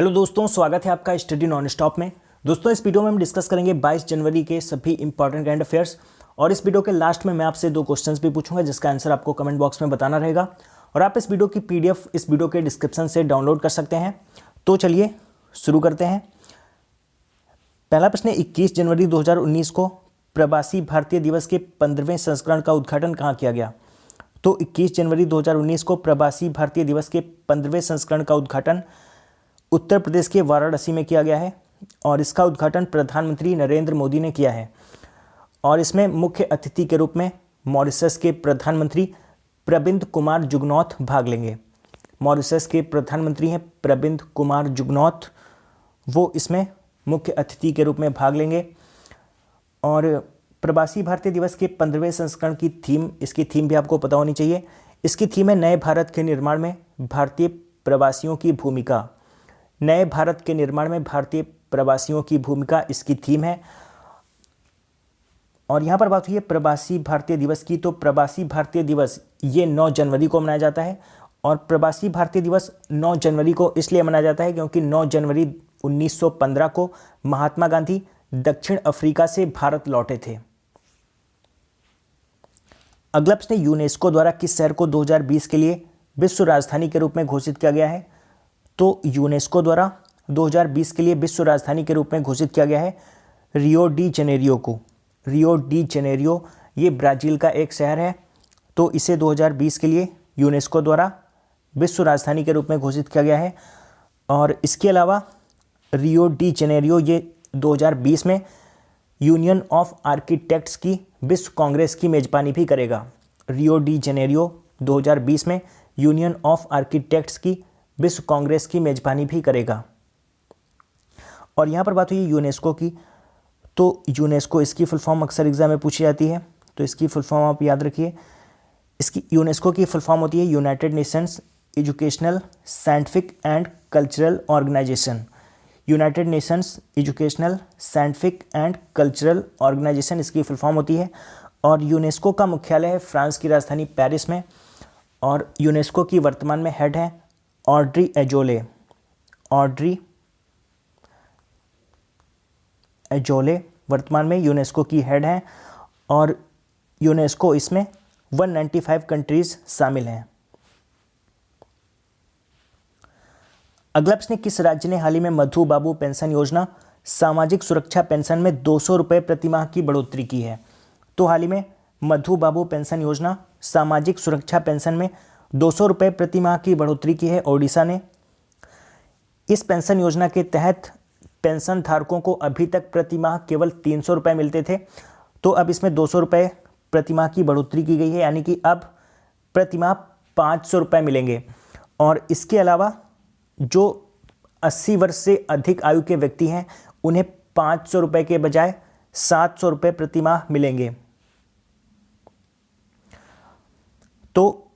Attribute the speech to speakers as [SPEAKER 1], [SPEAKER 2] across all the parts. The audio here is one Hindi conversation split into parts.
[SPEAKER 1] हेलो दोस्तों, स्वागत है आपका स्टडी नॉन स्टॉप में। दोस्तों, इस वीडियो में हम डिस्कस करेंगे 22 जनवरी के सभी इंपॉर्टेंट करंट अफेयर्स। और इस वीडियो के लास्ट में मैं आपसे 2 क्वेश्चंस भी पूछूंगा जिसका आंसर आपको कमेंट बॉक्स में बताना रहेगा। और आप इस वीडियो की पीडीएफ इस वीडियो के डिस्क्रिप्शन से डाउनलोड कर सकते हैं। तो चलिए शुरू करते हैं। पहला प्रश्न है, 21 जनवरी 2019 को प्रवासी भारतीय दिवस के 15वें संस्करण का उद्घाटन कहाँ किया गया? तो 21 जनवरी 2019 को प्रवासी भारतीय दिवस के 15वें संस्करण का उद्घाटन उत्तर प्रदेश के वाराणसी में किया गया है। और इसका उद्घाटन प्रधानमंत्री नरेंद्र मोदी ने किया है। और इसमें मुख्य अतिथि के रूप में मॉरिशस के प्रधानमंत्री प्रविंद कुमार जुगनौथ भाग लेंगे। मॉरिशस के प्रधानमंत्री हैं प्रविंद कुमार जुगनौथ, वो इसमें मुख्य अतिथि के रूप में भाग लेंगे। और प्रवासी भारतीय दिवस के 15वें संस्करण की थीम, इसकी थीम भी आपको पता होनी चाहिए। इसकी थीम है नए भारत के निर्माण में भारतीय प्रवासियों की भूमिका। नए भारत के निर्माण में भारतीय प्रवासियों की भूमिका इसकी थीम है। और यहाँ पर बात हुई है प्रवासी भारतीय दिवस की, तो प्रवासी भारतीय दिवस ये 9 जनवरी को मनाया जाता है। और प्रवासी भारतीय दिवस 9 जनवरी को इसलिए मनाया जाता है क्योंकि 9 जनवरी 1915 को महात्मा गांधी दक्षिण अफ्रीका से भारत लौटे थे। अगला प्रश्न, यूनेस्को द्वारा किस शहर को 2020 के लिए विश्व राजधानी के रूप में घोषित किया गया है? तो यूनेस्को द्वारा 2020 के लिए विश्व राजधानी के रूप में घोषित किया गया है रियो डी जेनेरियो को। रियो डी जेनेरियो ये ब्राज़ील का एक शहर है, तो इसे 2020 के लिए यूनेस्को द्वारा विश्व राजधानी के रूप में घोषित किया गया है। और इसके अलावा रियो डी जेनेरियो ये 2020 में यूनियन ऑफ आर्किटेक्ट्स की विश्व कांग्रेस की मेजबानी भी करेगा। रियो डी जेनेरियो 2020 में यूनियन ऑफ आर्किटेक्ट्स की विश्व कांग्रेस की मेजबानी भी करेगा। और यहाँ पर बात हुई यूनेस्को की, तो यूनेस्को इसकी फुल फॉर्म अक्सर एग्जाम में पूछी जाती है, तो इसकी फुल फॉर्म आप याद रखिए। इसकी यूनेस्को की फुल फॉर्म होती है United Nations Educational Scientific and Cultural Organisation. United Nations Educational Scientific and Cultural Organisation इसकी फुल फॉर्म होती है। और यूनेस्को का मुख्यालय है फ्रांस की राजधानी पेरिस में। और यूनेस्को की वर्तमान में हेड है ऑड्री एजोले। ऑड्री एजोले वर्तमान में यूनेस्को की हेड हैं। और यूनेस्को इसमें 195 कंट्रीज शामिल हैं। अगला प्रश्न, किस राज्य ने हाल ही में मधु बाबू पेंशन योजना सामाजिक सुरक्षा पेंशन में 200 रुपये प्रतिमाह की बढ़ोतरी की है? तो हाल ही में मधु बाबू पेंशन योजना सामाजिक सुरक्षा पेंशन में 200 रुपये प्रतिमाह की बढ़ोतरी की है ओडिशा ने। इस पेंशन योजना के तहत पेंशन धारकों को अभी तक प्रतिमाह केवल 300 रुपये मिलते थे, तो अब इसमें 200 रुपये प्रतिमाह की बढ़ोतरी की गई है, यानी कि अब प्रतिमाह 500 रुपये मिलेंगे। और इसके अलावा जो 80 वर्ष से अधिक आयु के व्यक्ति हैं उन्हें 500 रुपये के बजाय 700 रुपये प्रतिमाह मिलेंगे। तो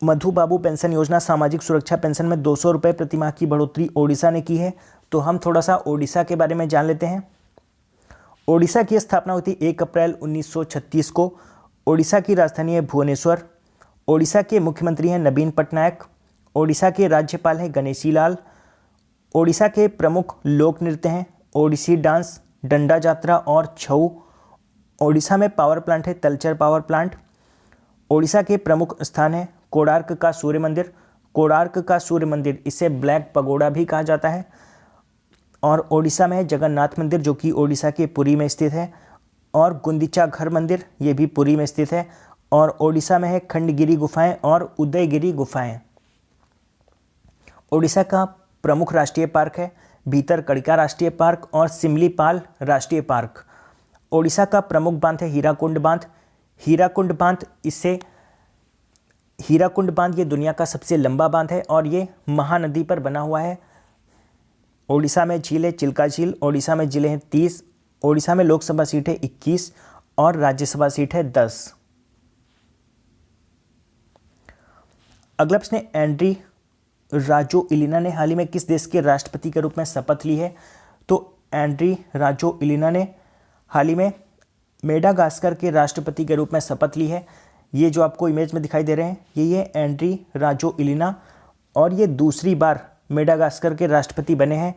[SPEAKER 1] मधु बाबू पेंशन योजना सामाजिक सुरक्षा पेंशन में 200 रुपये प्रतिमाह की बढ़ोतरी ओडिशा ने की है। तो हम थोड़ा सा ओडिशा के बारे में जान लेते हैं। ओडिशा की स्थापना हुई थी 1 अप्रैल 1936 को। ओडिशा की राजधानी है भुवनेश्वर। ओडिशा के मुख्यमंत्री हैं नवीन पटनायक। ओडिशा के राज्यपाल हैं गणेशी लाल। ओडिशा के प्रमुख लोक नृत्य हैं ओडिसी डांस, डंडा जात्रा और छऊ। ओडिशा में पावर प्लांट है तलचर पावर प्लांट। ओडिशा के प्रमुख स्थान है कोणार्क का सूर्य मंदिर। कोणार्क का सूर्य मंदिर इसे ब्लैक पगोडा भी कहा जाता है। और ओडिशा में है जगन्नाथ मंदिर जो कि ओडिशा के पुरी में स्थित है। और गुंदिचा घर मंदिर ये भी पुरी में स्थित है। और ओडिशा में है खंडगिरी गुफाएं और उदयगिरी गुफाएं। ओडिशा का प्रमुख राष्ट्रीय पार्क है भीतरकनिका राष्ट्रीय पार्क और सिमलीपाल राष्ट्रीय पार्क। ओडिशा का प्रमुख बांध है हीराकुंड बांध। हीराकुंड बांध ये दुनिया का सबसे लंबा बांध है और ये महानदी पर बना हुआ है। ओडिशा में झील है चिल्का झील। ओडिशा में जिले हैं 30। ओडिशा में लोकसभा सीट है 21 और राज्यसभा सीट है 10। अगला प्रश्न, एंड्री राजोइलिना ने हाल ही में किस देश के राष्ट्रपति के रूप में शपथ ली है? तो एंड्री राजोइलिना ने हाल ही में मेडागास्कर के राष्ट्रपति के रूप में शपथ ली है। ये जो आपको इमेज में दिखाई दे रहे हैं ये एंड्री राजोइलिना, और ये दूसरी बार मेडागास्कर के राष्ट्रपति बने हैं।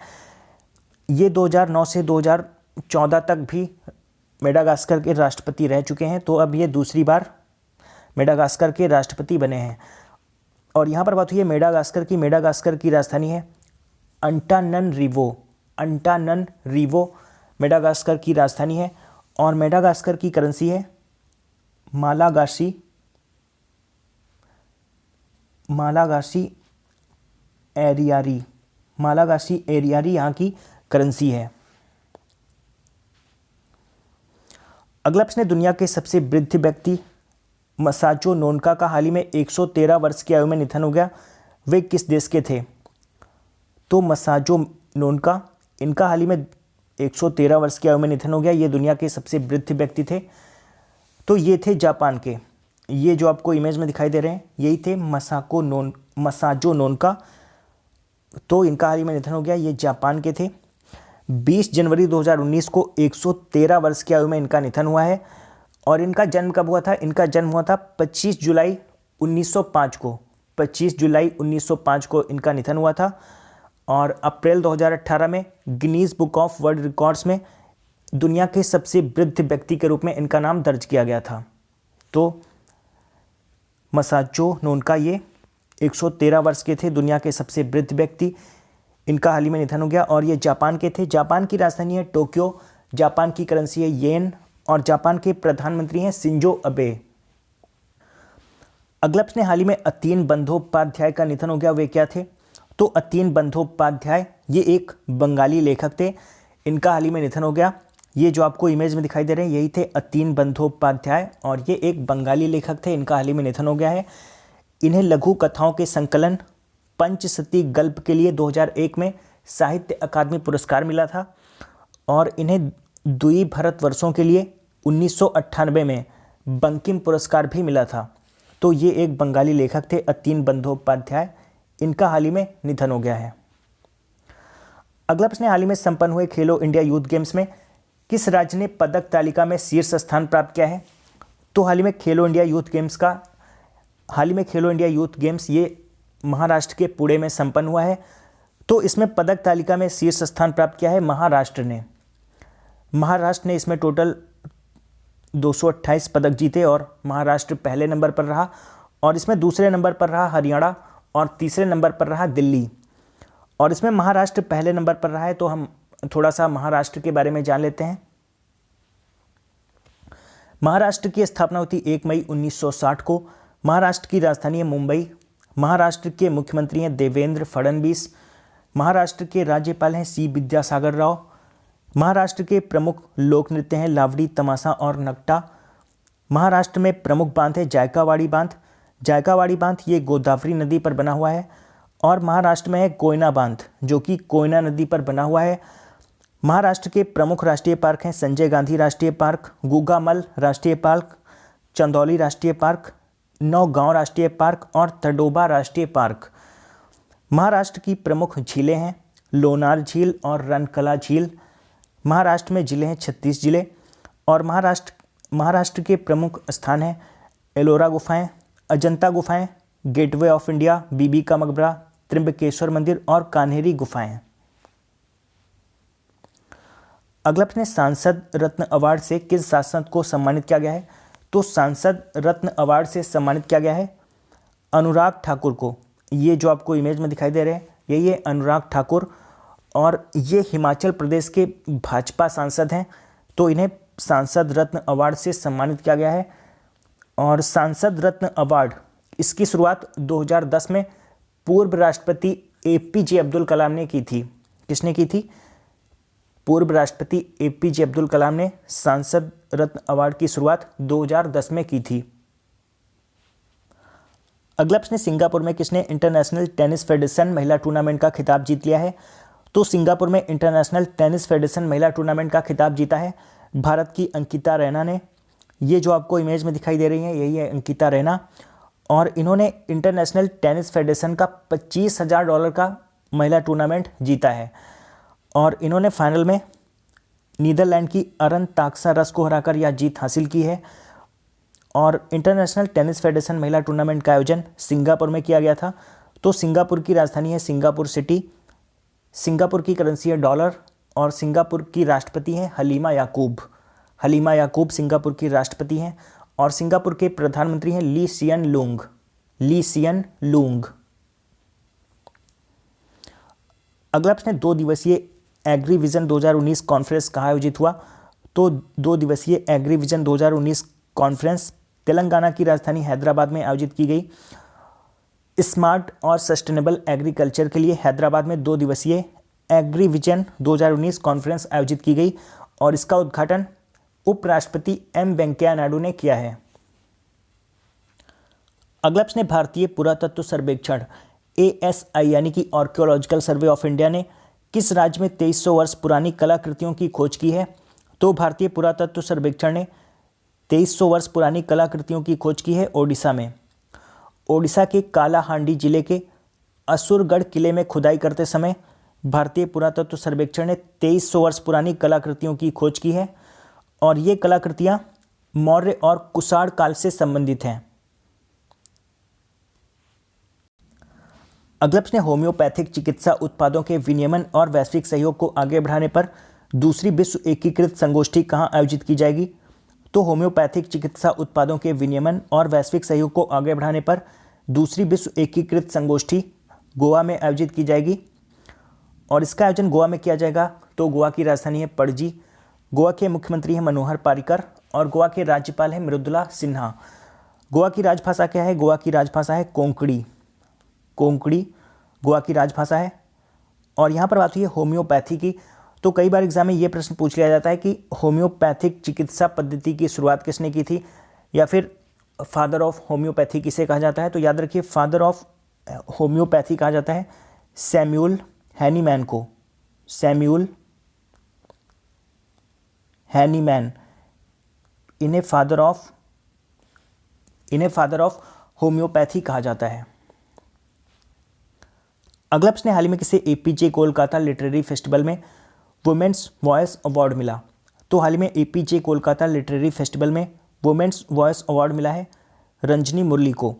[SPEAKER 1] ये 2009 से 2014 तक भी मेडागास्कर के राष्ट्रपति रह चुके हैं, तो अब ये दूसरी बार मेडागास्कर के राष्ट्रपति बने हैं। और यहाँ पर बात हुई है मेडागास्कर की। मेडागास्कर की राजधानी है अंटाननरिवो। अंटाननरिवो मेडागास्कर की राजधानी है। और मेडागास्कर की करेंसी है मालागासी एरियारी। मालागासी एरियारी यहाँ की करेंसी है। अगला प्रश्न है, दुनिया के सबसे वृद्ध व्यक्ति मसाचो नोनका का हाल ही में 113 वर्ष की आयु में निधन हो गया। वे किस देश के थे? तो मसाचो नोनका, इनका हाल ही में 113 वर्ष की आयु में निधन हो गया। ये दुनिया के सबसे वृद्ध व्यक्ति थे। तो ये थे जापान के। ये जो आपको इमेज में दिखाई दे रहे हैं यही थे मसाचो नोनका। तो इनका हाल ही में निधन हो गया। ये जापान के थे। 20 जनवरी 2019 को 113 वर्ष की आयु में इनका निधन हुआ है। और इनका जन्म कब हुआ था? इनका जन्म हुआ था 25 जुलाई 1905 को। 25 जुलाई 1905 को इनका निधन हुआ था। और अप्रैल 2018 में Guinness book of world records में दुनिया के सबसे वृद्ध व्यक्ति के रूप में इनका नाम दर्ज किया गया था। तो मसाचो नोनका ये 113 वर्ष के थे, दुनिया के सबसे वृद्ध व्यक्ति। इनका हाल ही में निधन हो गया। और ये जापान के थे। जापान की राजधानी है टोक्यो। जापान की करेंसी है येन। और जापान के प्रधानमंत्री हैं शिंजो अबे। अगला प्रश्न, हाल ही में अतीन बंदोपाध्याय का निधन हो गया। वे क्या थे? तो अतीन बंदोपाध्याय ये एक बंगाली लेखक थे। इनका हाल ही में निधन हो गया। ये जो आपको इमेज में दिखाई दे रहे हैं यही थे अतीन बंदोपाध्याय। और ये एक बंगाली लेखक थे। इनका हाल ही में निधन हो गया है। इन्हें लघु कथाओं के संकलन पंचसती गल्प के लिए 2001 में साहित्य अकादमी पुरस्कार मिला था। और इन्हें द्वि भारतवर्षों के लिए 1998 में बंकिम पुरस्कार भी मिला था। तो ये एक बंगाली लेखक थे अतीन बंदोपाध्याय। इनका हाल ही में निधन हो गया है। अगला प्रश्न, हाल ही में संपन्न हुए खेलो इंडिया यूथ गेम्स में किस राज्य ने पदक तालिका में शीर्ष स्थान प्राप्त किया है? तो हाल ही में खेलो इंडिया यूथ गेम्स ये महाराष्ट्र के पुणे में संपन्न हुआ है। तो इसमें पदक तालिका में शीर्ष स्थान प्राप्त किया है महाराष्ट्र ने इसमें टोटल 228 पदक जीते और महाराष्ट्र पहले नंबर पर रहा। और इसमें दूसरे नंबर पर रहा हरियाणा और तीसरे नंबर पर रहा दिल्ली। और इसमें महाराष्ट्र पहले नंबर पर रहा है। तो हम थोड़ा सा महाराष्ट्र के बारे में जान लेते हैं। महाराष्ट्र की स्थापना हुई थी 1 मई 1960 को। महाराष्ट्र की राजधानी है मुंबई। महाराष्ट्र के मुख्यमंत्री हैं देवेंद्र फडणवीस। महाराष्ट्र के राज्यपाल हैं सी विद्यासागर राव। महाराष्ट्र के प्रमुख लोक नृत्य हैं लावड़ी, तमाशा और नगटा। महाराष्ट्र में प्रमुख बांध है जायकावाड़ी बांध। जायकावाड़ी बांध ये गोदावरी नदी पर बना हुआ है। और महाराष्ट्र में है कोयना बांध जो कि कोयना नदी पर बना हुआ है। महाराष्ट्र के प्रमुख राष्ट्रीय पार्क हैं संजय गांधी राष्ट्रीय पार्क, गुगामल राष्ट्रीय पार्क, चंदौली राष्ट्रीय पार्क, नौगांव राष्ट्रीय पार्क और तडोबा राष्ट्रीय पार्क। महाराष्ट्र की प्रमुख झीलें हैं लोनार झील और रनकला झील। महाराष्ट्र में जिले हैं 36 जिले। और महाराष्ट्र के प्रमुख स्थान हैं एलोरा गुफाएं, अजंता गुफाएं, गेटवे ऑफ इंडिया, बीबी का मकबरा, त्र्यंबकेश्वर मंदिर और कान्हेरी गुफाएं। अगला प्रश्न, सांसद रत्न अवार्ड से किस सांसद को सम्मानित किया गया है? तो सांसद रत्न अवार्ड से सम्मानित किया गया है अनुराग ठाकुर को। ये जो आपको इमेज में दिखाई दे रहे हैं यही है अनुराग ठाकुर। और ये हिमाचल प्रदेश के भाजपा सांसद हैं। तो इन्हें सांसद रत्न अवार्ड से सम्मानित किया गया है। और सांसद रत्न अवार्ड इसकी शुरुआत 2010 में पूर्व राष्ट्रपति APJ अब्दुल कलाम ने की थी। किसने की थी? पूर्व राष्ट्रपति APJ अब्दुल कलाम ने सांसद रत्न अवार्ड की शुरुआत 2010 में की थी। अगला प्रश्न, सिंगापुर में किसने इंटरनेशनल टेनिस फेडरेशन महिला टूर्नामेंट का खिताब जीत लिया है? तो सिंगापुर में इंटरनेशनल टेनिस फेडरेशन महिला टूर्नामेंट का खिताब जीता है भारत की अंकिता रैना ने। ये जो आपको इमेज में दिखाई दे रही है यही है अंकिता रैना। और इन्होंने इंटरनेशनल टेनिस फेडरेशन का $25,000 का महिला टूर्नामेंट जीता है। और इन्होंने फाइनल में नीदरलैंड की अरन ताक्सा रस को हराकर यह जीत हासिल की है। और इंटरनेशनल टेनिस फेडरेशन महिला टूर्नामेंट का आयोजन सिंगापुर में किया गया था। तो सिंगापुर की राजधानी है सिंगापुर सिटी, सिंगापुर की करेंसी है डॉलर और सिंगापुर की राष्ट्रपति हैं हलीमा याकूब। हलीमा याकूब सिंगापुर की राष्ट्रपति हैं और सिंगापुर के प्रधानमंत्री हैं ली सियन लूंग। ली सियन लूंग। अगला प्रश्न, 2 दिवसीय एग्रीविजन 2019 कॉन्फ्रेंस कहाँ आयोजित हुआ? तो 2 दिवसीय एग्रीविजन 2019 कॉन्फ्रेंस तेलंगाना की राजधानी हैदराबाद में आयोजित की गई। स्मार्ट और सस्टेनेबल एग्रीकल्चर के लिए हैदराबाद में 2 दिवसीय एग्रीविजन 2019 कॉन्फ्रेंस आयोजित की गई और इसका उद्घाटन उपराष्ट्रपति एम वेंकैया नायडू ने किया है। अगला प्रश्न, भारतीय पुरातत्व सर्वेक्षण ASI यानी कि आर्कियोलॉजिकल सर्वे ऑफ इंडिया ने किस राज्य में 2300 वर्ष पुरानी कलाकृतियों की खोज की है? तो भारतीय पुरातत्व सर्वेक्षण ने 2300 वर्ष पुरानी कलाकृतियों की खोज की है ओडिशा में। ओडिशा के कालाहांडी जिले के असुरगढ़ किले में खुदाई करते समय भारतीय पुरातत्व सर्वेक्षण ने 2300 वर्ष पुरानी कलाकृतियों की खोज की है और ये कलाकृतियां मौर्य और कुषाण काल से संबंधित हैं। अगला प्रश्न, होम्योपैथिक चिकित्सा उत्पादों के विनियमन और वैश्विक सहयोग को आगे बढ़ाने पर दूसरी विश्व एकीकृत संगोष्ठी कहाँ आयोजित की जाएगी? तो होम्योपैथिक चिकित्सा उत्पादों के विनियमन और वैश्विक सहयोग को आगे बढ़ाने पर दूसरी विश्व एकीकृत संगोष्ठी गोवा में आयोजित की जाएगी और इसका आयोजन गोवा में किया जाएगा। तो गोवा की राजधानी है पणजी। गोवा के मुख्यमंत्री हैं मनोहर पारिकर और गोवा के राज्यपाल हैं मृदुला सिन्हा। गोवा की राजभाषा क्या है? गोवा की राजभाषा है कोंकणी। कोंकणी गोवा की राजभाषा है। और यहाँ पर बात हुई है होम्योपैथी की, तो कई बार एग्जाम में ये प्रश्न पूछ लिया जाता है कि होम्योपैथिक चिकित्सा पद्धति की शुरुआत किसने की थी या फिर फादर ऑफ होम्योपैथी किसे कहा जाता है? तो याद रखिए फादर ऑफ होम्योपैथी कहा जाता है सैमुअल हैनीमैन को। सैमुअल हैनीमैन, इन्हें फादर ऑफ होम्योपैथी कहा जाता है। अगला प्रश्न, हाल ही में किसे APJ कोलकाता लिटरेरी फेस्टिवल में वुमेन्स वॉइस अवार्ड मिला? तो हाल ही में APJ कोलकाता लिटरेरी फेस्टिवल में वुमेन्स वॉइस अवार्ड मिला है रंजनी मुरली को।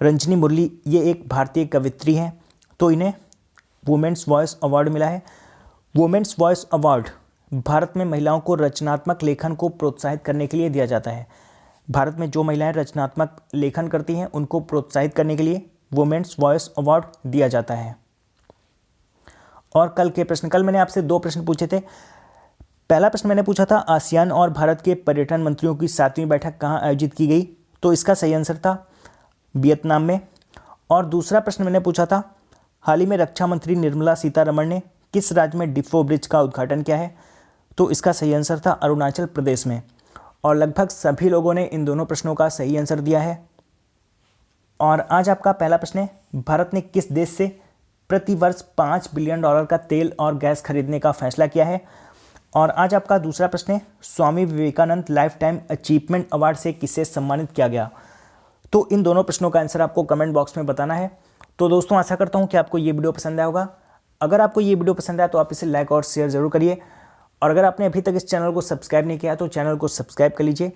[SPEAKER 1] रंजनी मुरली ये एक भारतीय कवित्री हैं, तो इन्हें वुमेन्स वॉइस अवार्ड मिला है। वुमेन्स वॉइस अवार्ड भारत में महिलाओं को रचनात्मक लेखन को प्रोत्साहित करने के लिए दिया जाता है। भारत में जो महिलाएं रचनात्मक लेखन करती हैं उनको प्रोत्साहित करने के लिए वुमेन्स वॉइस अवार्ड दिया जाता है। और कल के प्रश्न, कल मैंने आपसे 2 प्रश्न पूछे थे। पहला प्रश्न मैंने पूछा था आसियान और भारत के पर्यटन मंत्रियों की 7वीं बैठक कहाँ आयोजित की गई? तो इसका सही आंसर था वियतनाम में। और दूसरा प्रश्न मैंने पूछा था हाल ही में रक्षा मंत्री निर्मला सीतारमण ने किस राज्य में डिफो ब्रिज का उद्घाटन किया है? तो इसका सही आंसर था अरुणाचल प्रदेश में। और लगभग सभी लोगों ने इन दोनों प्रश्नों का सही आंसर दिया है। और आज आपका पहला प्रश्न है, भारत ने किस देश से प्रति वर्ष $5 बिलियन का तेल और गैस खरीदने का फैसला किया है? और आज आपका दूसरा प्रश्न है, Swami Vivekananda lifetime achievement award से किसे सम्मानित किया गया? तो इन दोनों प्रश्नों का आंसर आपको कमेंट बॉक्स में बताना है। तो दोस्तों आशा करता हूँ कि आपको ये वीडियो पसंद आया होगा। अगर आपको ये वीडियो पसंद आया तो आप इसे लाइक और शेयर जरूर करिए और अगर आपने अभी तक इस चैनल को सब्सक्राइब नहीं किया तो चैनल को सब्सक्राइब कर लीजिए।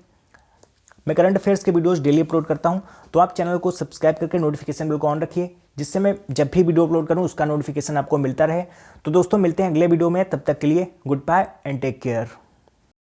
[SPEAKER 1] मैं करंट अफेयर्स के वीडियोस डेली अपलोड करता हूं, तो आप चैनल को सब्सक्राइब करके नोटिफिकेशन बेल को ऑन रखिए, जिससे मैं जब भी वीडियो अपलोड करूं उसका नोटिफिकेशन आपको मिलता रहे। तो दोस्तों मिलते हैं अगले वीडियो में, तब तक के लिए good bye and take care.